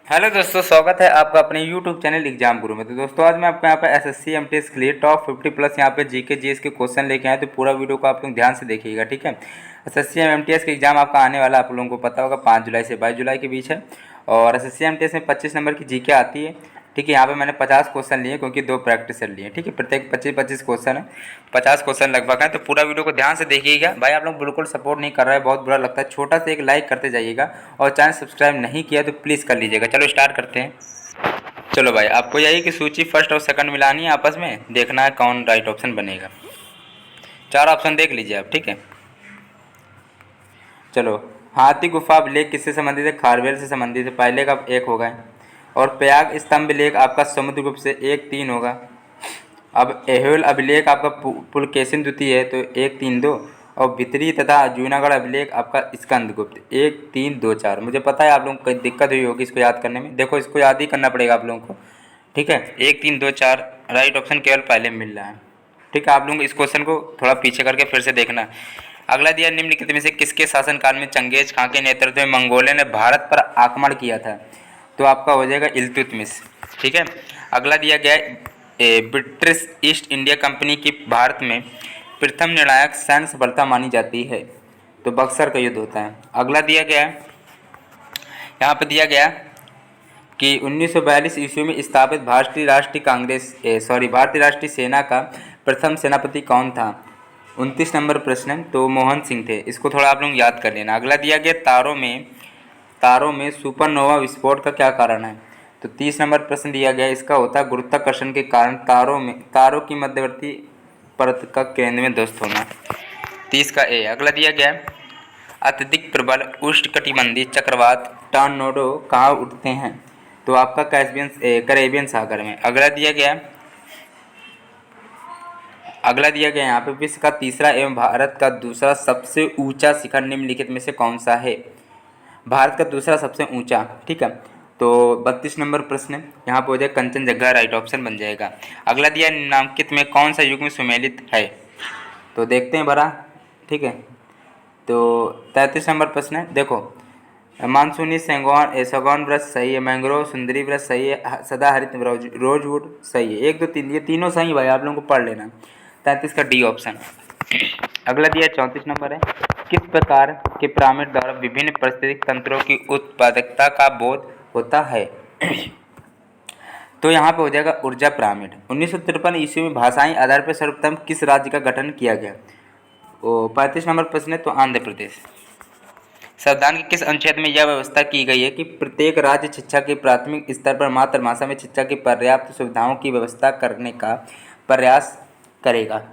Hello दोस्तों, स्वागत है आपका अपने YouTube चैनल एग्जाम गुरु में। तो दोस्तों आज मैं आपको यहाँ पे एसएससी एमटीएस के लिए टॉप 50 प्लस यहाँ पे जीके जीएस के क्वेश्चन लेके आए। तो पूरा वीडियो को आप लोग ध्यान से देखिएगा, ठीक है। एसएससी एमटीएस का एग्जाम आपका आने वाला आप लोगों को पता होगा 5 जुलाई से 22 जुलाई के बीच है। और एसएससी एमटीएस में 25 नंबर की जीके आती है, ठीक है। यहाँ पे मैंने 50 क्वेश्चन लिए क्योंकि 2 प्रैक्टिस सेट लिए, ठीक है। प्रत्येक 25-25 क्वेश्चन है, 50 क्वेश्चन लगभग है। तो पूरा वीडियो को ध्यान से देखिएगा। भाई आप लोग बिल्कुल सपोर्ट नहीं कर रहे हैं, बहुत बुरा लगता है। छोटा सा एक लाइक करते जाइएगा और चैनल सब्सक्राइब नहीं किया तो प्लीज़ कर लीजिएगा। चलो स्टार्ट करते हैं। चलो भाई, आपको यही कि सूची फर्स्ट और सेकंड मिलानी है, आपस में देखना है कौन राइट ऑप्शन बनेगा। 4 ऑप्शन देख लीजिए आप, ठीक है। चलो, हाथी गुफा अभिलेख किससे संबंधित है? खारवेल से संबंधित है, पहले का 1 हो गए। और प्रयाग स्तंभ लेख आपका समुद्रगुप्त से 1-3 होगा। अब एहोल अभिलेख आपका पुलकेशिन द्वितीय है तो 1-3-2। और भितरी तथा जूनागढ़ अभिलेख आपका स्कंदगुप्त 1-3-2-4। मुझे पता है आप लोगों को कोई दिक्कत हुई होगी इसको याद करने में। देखो, इसको याद ही करना पड़ेगा आप लोगों को, ठीक है। 1-3-2-4 राइट ऑप्शन केवल पहले मिल रहा है, ठीक है। आप लोग इस क्वेश्चन को थोड़ा पीछे करके फिर से देखना है। अगला दिया, निम्नलिखित में से किसके शासनकाल में चंगेज खां के नेतृत्व में मंगोलियों ने भारत पर आक्रमण किया था? तो आपका हो जाएगा इल्तुतमिश, ठीक है। अगला दिया गया, ब्रिटिश ईस्ट इंडिया कंपनी की भारत में प्रथम निर्णायक सैन्य सफलता मानी जाती है? तो बक्सर का युद्ध होता है। अगला दिया गया, यहाँ पर दिया गया कि 1942 ईस्वी में स्थापित भारतीय राष्ट्रीय सेना का प्रथम सेनापति कौन था? 29 नंबर प्रश्न है, तो मोहन सिंह थे। इसको थोड़ा आप लोग याद कर लेना। अगला दिया गया, तारों में सुपरनोवा विस्फोट का क्या कारण है? तो 30 नंबर प्रश्न दिया गया, इसका होता है गुरुत्वाकर्षण के कारण तारों की मध्यवर्ती परत का केंद्र में ध्वस्त होना। 30 का ए। अगला दिया गया, अत्यधिक प्रबल उष्णकटिबंधीय चक्रवात टॉर्नेडो कहाँ उठते हैं? तो आपका कैरेबियन सागर में। अगला दिया गया यहाँ पे, विश्व का तीसरा एवं भारत का दूसरा सबसे ऊंचा शिखर निम्नलिखित में से कौन सा है? भारत का दूसरा सबसे ऊंचा, ठीक है। तो 32 नंबर प्रश्न है, यहाँ पे हो जाए कंचनजंगा, राइट ऑप्शन बन जाएगा। अगला दिया, निम्नलिखित में कौन सा युग्म सुमेलित है? तो देखते हैं भरा, ठीक है। तो 33 नंबर प्रश्न है, देखो, मानसूनी सैगौन वृक्ष सही है, मैंग्रोव सुंदरी वृक्ष सही है, सदाहरित रोजवुड सही है। 1 2 3 ये तीनों सही भाई, आप लोगों को पढ़ लेना। 33 का डी ऑप्शन। अगला दिया 34 नंबर है, किस प्रकार के पिरामिड द्वारा विभिन्न पारिस्थितिक तंत्रों की उत्पादकता का बोध होता है? तो यहाँ पे हो जाएगा ऊर्जा पिरामिड। 1953 ईस्वी में भाषाई आधार पर सर्वप्रथम किस राज्य का गठन किया गया? 35 नंबर प्रश्न है, तो आंध्र प्रदेश। संविधान के किस अनुच्छेद में यह व्यवस्था की गई है कि प्रत्येक राज्य शिक्षा के प्राथमिक स्तर पर मातृभाषा में शिक्षा की पर्याप्त सुविधाओं की व्यवस्था करने का प्रयास करेगा?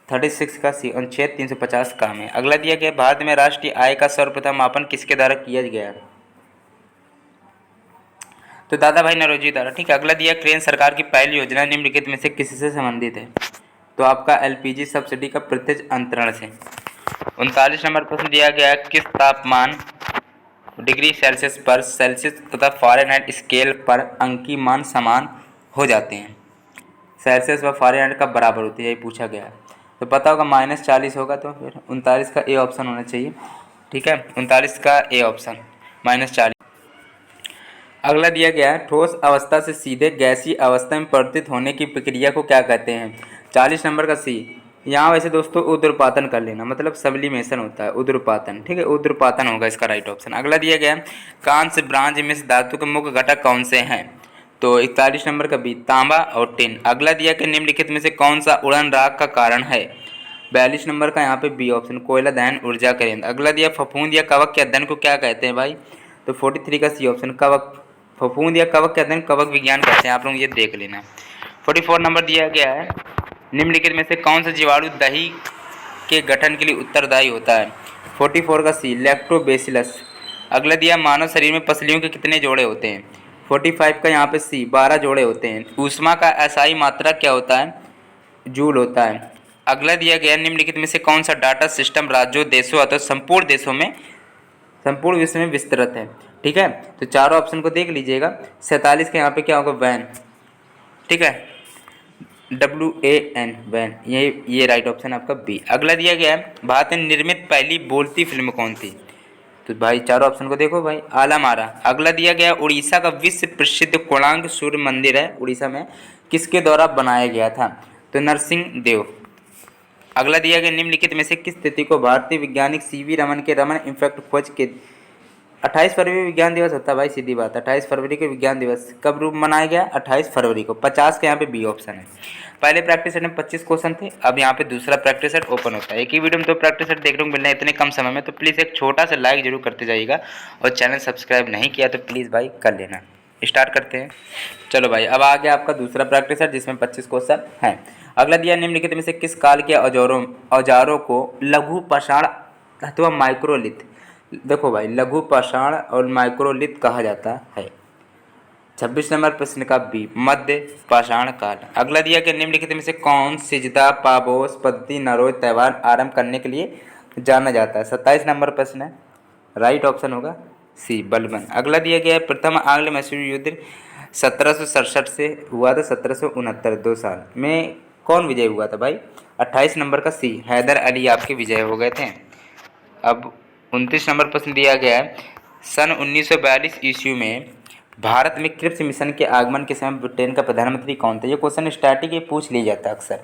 36 का सी, अनुच्छेद 350 का में। अगला दिया गया, भारत में राष्ट्रीय आय का सर्वप्रथम मापन किसके द्वारा किया गया? तो दादा भाई नौरोजी द्वारा, ठीक है। अगला दिया, केंद्र सरकार की पहली योजना निम्नलिखित में से किससे संबंधित है? तो आपका एलपीजी सब्सिडी का प्रत्यक्ष अंतरण से। 39 नंबर प्रश्न दिया गया, किस तापमान डिग्री सेल्सियस पर सेल्सियस तथा फ़ारेनहाइट स्केल पर अंकीय मान समान हो जाते हैं? सेल्सियस व फ़ारेनहाइट का बराबर होती है, ये पूछा गया है। तो पता होगा -40 होगा, तो फिर 39 का ए ऑप्शन होना चाहिए, ठीक है। 39 का ए ऑप्शन, -40। अगला दिया गया है, ठोस अवस्था से सीधे गैसीय अवस्था में परिवर्तित होने की प्रक्रिया को क्या कहते हैं? 40 नंबर का सी। यहाँ वैसे दोस्तों ऊर्ध्वपातन कर लेना, मतलब सब्लिमेशन होता है, ऊर्ध्वपातन, ठीक है। ऊर्ध्वपातन होगा इसका राइट ऑप्शन। अगला दिया गया, कांस्य ब्रांज मिश्र धातु के मुख्य घटक कौन से हैं? तो 41 नंबर का बी, तांबा और टिन। अगला दिया कि निम्नलिखित में से कौन सा उड़न राग का कारण है? 42 नंबर का यहाँ पे बी ऑप्शन, कोयला दहन ऊर्जा केंद्र। अगला दिया, फफूंद या कवक के अध्ययन को क्या कहते हैं भाई? तो 43 का सी ऑप्शन, कवक। फफूंद या कवक के अध्ययन कवक विज्ञान कहते हैं, आप लोग ये देख लेना। 44 नंबर दिया गया है, निम्नलिखित में से कौन सा जीवाणु दही के गठन के लिए उत्तरदायी होता है? 44 का सी, लैक्टोबैसिलस। अगला दिया, मानव शरीर में पसलियों के कितने जोड़े होते हैं? 45 का यहाँ पे सी, 12 जोड़े होते हैं। ऊष्मा का एसआई मात्रा क्या होता है? जूल होता है। अगला दिया गया, निम्नलिखित में से कौन सा डाटा सिस्टम राज्यों देशों अथवा संपूर्ण विश्व में विस्तृत है? ठीक है, तो चारों ऑप्शन को देख लीजिएगा। 47 का यहाँ पे क्या होगा? वैन, ठीक है, WAN, वैन, ये राइट ऑप्शन आपका बी। अगला दिया गया है, भारत में निर्मित पहली बोलती फिल्म कौन थी? तो भाई चारों ऑप्शन को देखो भाई, आलामारा। अगला दिया गया उड़ीसा का विश्व प्रसिद्ध कोणार्क सूर्य मंदिर है उड़ीसा में, किसके द्वारा बनाया गया था? तो नरसिंह देव। अगला दिया गया निम्नलिखित में से किस तिथि को भारतीय वैज्ञानिक सीवी रमन के रमन इफेक्ट खोज के 28 फरवरी विज्ञान दिवस होता है भाई, सीधी बात। 28 फरवरी को विज्ञान दिवस कब रूप मनाया गया? 28 फरवरी को। 50 के यहाँ पे बी ऑप्शन है। पहले प्रैक्टिस सेट में 25 क्वेश्चन थे, अब यहाँ पे दूसरा प्रैक्टिस सेट ओपन होता है। एक ही वीडियो में 2 प्रैक्टिस सेट देखने को मिल रहे हैं इतने कम समय में, तो प्लीज़ एक छोटा सा लाइक जरूर करते जाइएगा, और चैनल सब्सक्राइब नहीं किया तो प्लीज़ भाई कर लेना। स्टार्ट करते हैं। चलो भाई, अब आ गया आपका दूसरा प्रैक्टिस सेट जिसमें 25 क्वेश्चन हैं। अगला दिया निम्नलिखित में से किस काल के औजारों को लघु पाषाण अथवा माइक्रोलिथ, देखो भाई लघु पाषाण और माइक्रोलिथ कहा जाता है? 26 नंबर प्रश्न का बी, मध्य पाषाण काल। अगला दिया कि निम्नलिखित में से कौन सिजदा पाबोस पद्धति नरोज त्यौहार आरंभ करने के लिए जाना जाता है? 27 नंबर प्रश्न है, राइट ऑप्शन होगा सी, बलबन। अगला दिया गया है प्रथम आंग्ल मैसूर युद्ध 1767 से हुआ था 1769, 2 साल में कौन विजय हुआ था भाई? 28 नंबर का सी, हैदर अली आपके विजय हो गए थे। अब 29 नंबर प्रश्न दिया गया है सन 1942 ईस्वी में भारत में क्रिप्स मिशन के आगमन के समय ब्रिटेन का प्रधानमंत्री कौन था? ये क्वेश्चन स्टैटिक ये पूछ लिया जाता है अक्सर,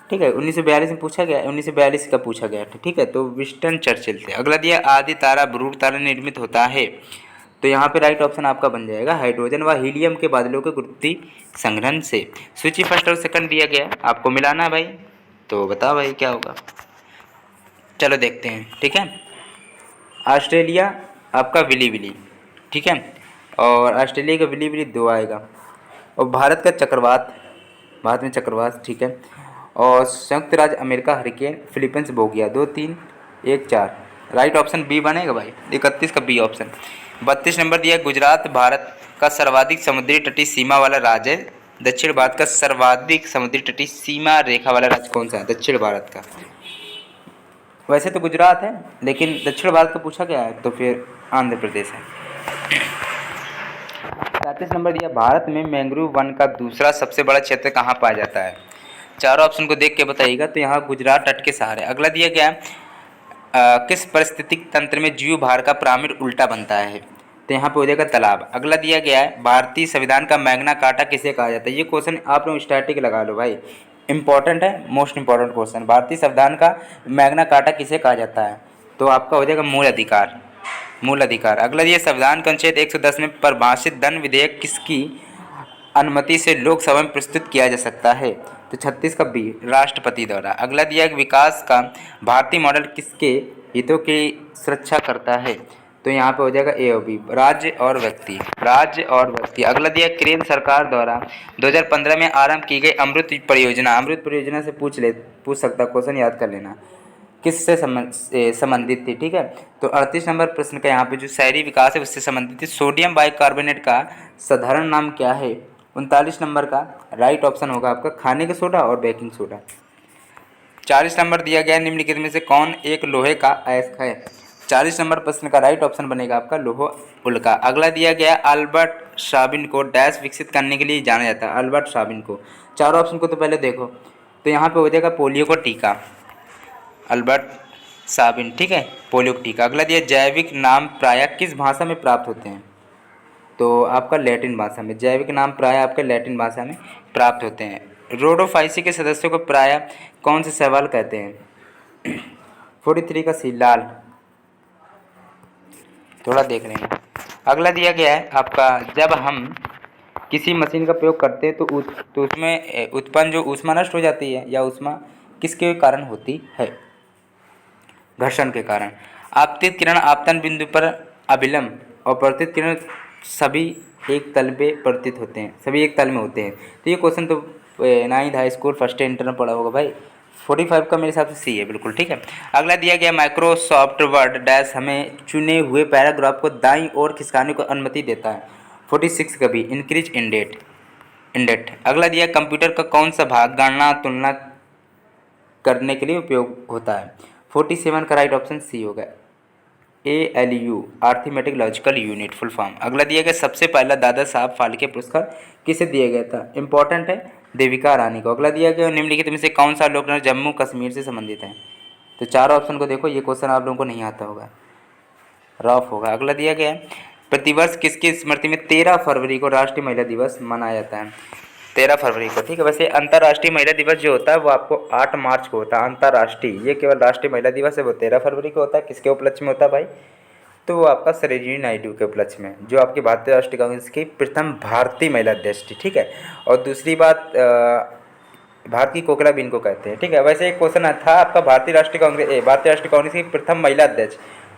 ठीक है। 1942 में पूछा गया, 1942 का पूछा गया था, ठीक है। तो विंस्टन चर्चिल थे। अगला दिया आदि तारा ब्रूड तारा निर्मित होता है, तो यहाँ पे राइट ऑप्शन आपका बन जाएगा हाइड्रोजन व हीलियम के बादलों के गुरुत्वीय संघनन से। सूची फर्स्ट और सेकंड दिया गया, आपको मिलाना है भाई, तो बताओ भाई क्या होगा। चलो देखते हैं, ठीक है। ऑस्ट्रेलिया आपका विली विली, ठीक है, और ऑस्ट्रेलिया का विली विली 2 आएगा, और भारत का चक्रवात, भारत में चक्रवात, ठीक है, और संयुक्त राज्य अमेरिका हरिकेन, फिलीपींस बोगिया 2 3 1 4, राइट ऑप्शन बी बनेगा भाई। 31 का बी ऑप्शन। 32 नंबर दिया गुजरात भारत का सर्वाधिक समुद्री तटीय सीमा वाला राज्य है। दक्षिण भारत का सर्वाधिक समुद्री तटीय सीमा रेखा वाला राज्य कौन सा है? दक्षिण भारत का। वैसे तो गुजरात है, लेकिन दक्षिण भारत का पूछा गया है तो फिर आंध्र प्रदेश है। 37 नंबर दिया भारत में मैंग्रोव वन का दूसरा सबसे बड़ा क्षेत्र कहाँ पाया जाता है? चारों ऑप्शन को देख के बताइएगा, तो यहाँ गुजरात तट के सहारे। अगला दिया गया किस पारिस्थितिक तंत्र में जीव भार का पिरामिड उल्टा बनता है? तो यहाँ पे हो जाएगा तालाब। अगला दिया गया है भारतीय संविधान का मैग्ना कार्टा किसे कहा जाता है? ये क्वेश्चन आप लोग स्टैटिक लगा लो भाई, इंपॉर्टेंट है, मोस्ट इंपॉर्टेंट क्वेश्चन। भारतीय संविधान का मैग्ना कार्टा किसे कहा जाता है? तो आपका हो जाएगा मूल अधिकार, मूल अधिकार। अगला दिया संविधान का अनुच्छेद 110 में परिभाषित धन विधेयक किसकी अनुमति से लोकसभा में प्रस्तुत किया जा सकता है? तो 36 का बी, राष्ट्रपति द्वारा। अगला दिया विकास का भारतीय मॉडल किसके हितों की सुरक्षा करता है? तो यहाँ पे हो जाएगा ए और बी, राज्य और व्यक्ति, राज्य और व्यक्ति। अगला दिया केंद्र सरकार द्वारा 2015 में आरंभ की गई अमृत परियोजना, अमृत परियोजना से पूछ सकता क्वेश्चन, याद कर लेना, किससे संबंधित थी, ठीक है। तो 38 नंबर प्रश्न का यहाँ पे जो शहरी विकास है उससे संबंधित थी। सोडियम बाइकार्बोनेट का साधारण नाम क्या है? 39 नंबर का राइट ऑप्शन होगा आपका खाने का सोडा और बेकिंग सोडा। 40 नंबर दिया गया निम्नलिखित में से कौन एक लोहे का अयस्क है? 40 नंबर प्रश्न का राइट ऑप्शन बनेगा आपका लोह उल्का। अगला दिया गया अल्बर्ट साबिन को डैश विकसित करने के लिए जाना जाता है? अल्बर्ट साबिन को। चारों ऑप्शन को तो पहले देखो, तो यहाँ पे हो जाएगा पोलियो को टीका, अल्बर्ट साबिन, ठीक है, पोलियो का टीका। अगला दिया जैविक नाम प्रायः किस भाषा में प्राप्त होते हैं? तो आपका लैटिन भाषा में। जैविक नाम प्रायः आपके लैटिन भाषा में प्राप्त होते हैं। रोडोफाइसी के सदस्यों को प्रायः कौन से शैवाल कहते हैं? 43 का सी, लाल, थोड़ा देख लेंगे। अगला दिया गया है आपका जब हम किसी मशीन का प्रयोग करते हैं तो उसमें उत्पन्न जो ऊष्मा नष्ट हो जाती है, या ऊष्मा किसके कारण होती है? घर्षण के कारण। आपतित किरण आपतन बिंदु पर अभिलंब और प्रतित किरण सभी एक तल पे प्रतीत होते हैं, सभी एक तल में होते हैं। तो ये क्वेश्चन तो 9th high school first inter में पढ़ा होगा भाई। 45 का मेरे हिसाब से सी है, बिल्कुल ठीक है। अगला दिया गया माइक्रोसॉफ्ट वर्ड डैश हमें चुने हुए पैराग्राफ को दाईं ओर खिसकाने को अनुमति देता है? 46 का भी, इंक्रीज इंडेट। अगला दिया कंप्यूटर का कौन सा भाग गणना तुलना करने के लिए उपयोग होता है? 47 का राइट ऑप्शन सी होगा, ALU, arithmetic logical unit full form. अगला दिया गया सबसे पहला दादा साहब फाल्के पुरस्कार किसे दिया गया था? इंपॉर्टेंट है, देविका रानी को। अगला दिया गया निम्नलिखित में से कौन सा लोकनृत्य जम्मू कश्मीर से संबंधित है? तो चार ऑप्शन को देखो, ये क्वेश्चन आप लोगों को नहीं आता होगा। रॉफ होगा। अगला दिया गया है प्रतिवर्ष किसकी स्मृति में 13 फरवरी को राष्ट्रीय महिला दिवस मनाया जाता है? 13 फरवरी को, ठीक है। वैसे अंतर्राष्ट्रीय महिला दिवस जो होता है वो आपको 8 मार्च को होता है अंतर्राष्ट्रीय। ये केवल राष्ट्रीय महिला दिवस है वो 13 फरवरी को होता है। किसके उपलक्ष्य में होता है भाई? तो वो आपका सरोजिनी नायडू के उपलक्ष्य में, जो आपकी भारतीय राष्ट्रीय कांग्रेस की प्रथम भारतीय महिला अध्यक्ष थी, ठीक है। और दूसरी बात, भारत की कोकिलाबेन को कहते हैं, ठीक है। वैसे एक क्वेश्चन था आपका, भारतीय राष्ट्रीय कांग्रेस की प्रथम महिला अध्यक्ष,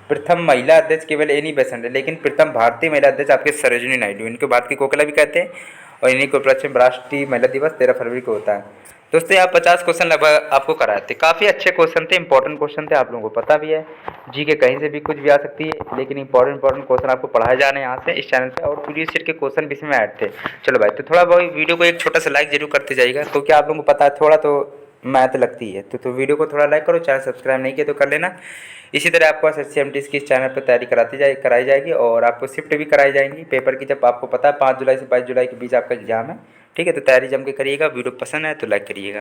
प्रथम महिला अध्यक्ष केवल एनी बेसेंट है, लेकिन प्रथम भारतीय महिला अध्यक्ष आपके सरोजिनी नायडू, इनको भारत की कोकिला भी कहते हैं। और इन्हीं के उपलक्ष्य में राष्ट्रीय महिला दिवस 13 फरवरी को होता है। दोस्तों यहाँ 50 क्वेश्चन लगभग आपको कराए थे, काफ़ी अच्छे क्वेश्चन थे, इंपॉर्टेंट क्वेश्चन थे, आप लोगों को पता भी है जी के कहीं से भी कुछ भी आ सकती है, लेकिन इंपॉर्टेंट क्वेश्चन आपको पढ़ाए जाने यहाँ से इस चैनल पे, और प्रीवियस ईयर के क्वेश्चन भी इसमें ऐड थे। चलो भाई, तो थोड़ा बहुत वीडियो को एक छोटा सा लाइक जरूर करते जाइएगा, तो क्या आप लोगों को पता है थोड़ा तो मेहनत लगती है, तो वीडियो को थोड़ा लाइक करो, चैनल सब्सक्राइब नहीं किया तो कर लेना। इसी तरह आपको SSC की इस चैनल पर तैयारी कराई जाएगी, और आपको शिफ्ट भी कराई जाएंगी पेपर की, जब आपको पता है 5 जुलाई से 22 जुलाई के बीच आपका एग्जाम है, ठीक है। तो तैयारी जम के करिएगा। वीडियो पसंद है तो लाइक करिएगा।